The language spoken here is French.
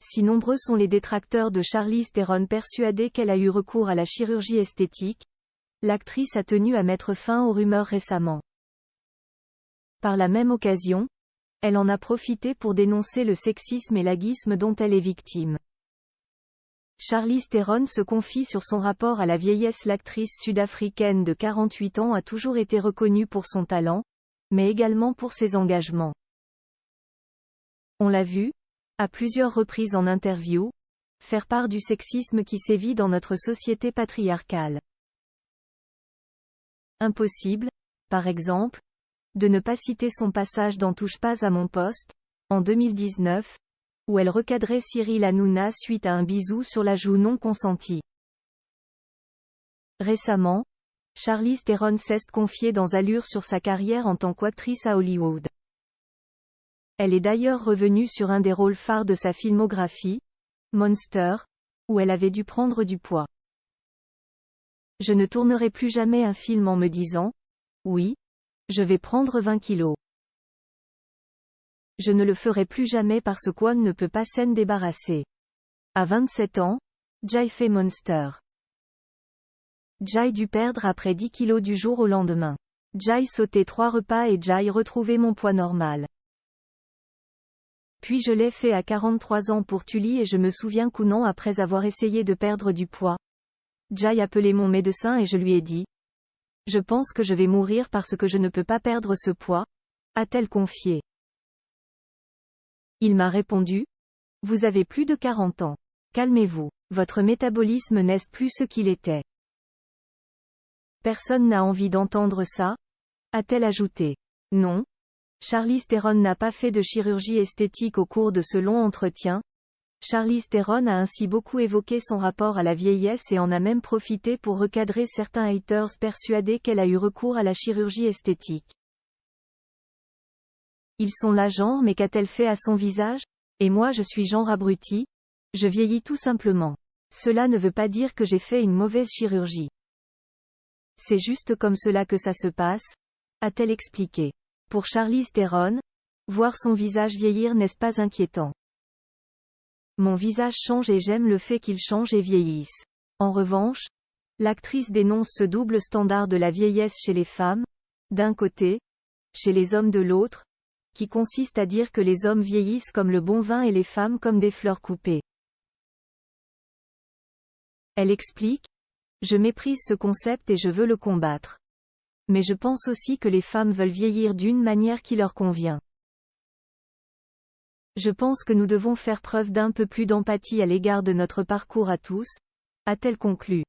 Si nombreux sont les détracteurs de Charlize Theron persuadés qu'elle a eu recours à la chirurgie esthétique, l'actrice a tenu à mettre fin aux rumeurs récemment. Par la même occasion, elle en a profité pour dénoncer le sexisme et l'agisme dont elle est victime. Charlize Theron se confie sur son rapport à la vieillesse. L'actrice sud-africaine de 48 ans a toujours été reconnue pour son talent, mais également pour ses engagements. On l'a vu, à plusieurs reprises en interview, faire part du sexisme qui sévit dans notre société patriarcale. Impossible, par exemple, de ne pas citer son passage dans Touche pas à mon poste, en 2019, où elle recadrait Cyril Hanouna suite à un bisou sur la joue non consentie. Récemment, Charlize Theron s'est confiée dans Allure sur sa carrière en tant qu'actrice à Hollywood. Elle est d'ailleurs revenue sur un des rôles phares de sa filmographie, Monster, où elle avait dû prendre du poids. Je ne tournerai plus jamais un film en me disant « Oui, je vais prendre 20 kilos. » Je ne le ferai plus jamais parce qu'One ne peut pas s'en débarrasser. À 27 ans, Jai fait Monster. Jai dut perdre après 10 kilos du jour au lendemain. Jai sauté 3 repas et Jai retrouvé mon poids normal. Puis je l'ai fait à 43 ans pour Tully et je me souviens qu'un an après avoir essayé de perdre du poids, Jai appelé mon médecin et je lui ai dit « Je pense que je vais mourir parce que je ne peux pas perdre ce poids », a-t-elle confié. Il m'a répondu « Vous avez plus de 40 ans. Calmez-vous. Votre métabolisme n'est plus ce qu'il était. » Personne n'a envie d'entendre ça, a-t-elle ajouté. Non. Charlize Theron n'a pas fait de chirurgie esthétique au cours de ce long entretien. Charlize Theron a ainsi beaucoup évoqué son rapport à la vieillesse et en a même profité pour recadrer certains haters persuadés qu'elle a eu recours à la chirurgie esthétique. Ils sont là genre mais qu'a-t-elle fait à son visage? Et moi je suis genre abruti. Je vieillis tout simplement. Cela ne veut pas dire que j'ai fait une mauvaise chirurgie. C'est juste comme cela que ça se passe, a-t-elle expliqué. Pour Charlize Theron, voir son visage vieillir n'est pas inquiétant. Mon visage change et j'aime le fait qu'il change et vieillisse. En revanche, l'actrice dénonce ce double standard de la vieillesse chez les femmes, d'un côté, chez les hommes de l'autre, qui consiste à dire que les hommes vieillissent comme le bon vin et les femmes comme des fleurs coupées. Elle explique, « Je méprise ce concept et je veux le combattre. Mais je pense aussi que les femmes veulent vieillir d'une manière qui leur convient. Je pense que nous devons faire preuve d'un peu plus d'empathie à l'égard de notre parcours à tous, a-t-elle conclu.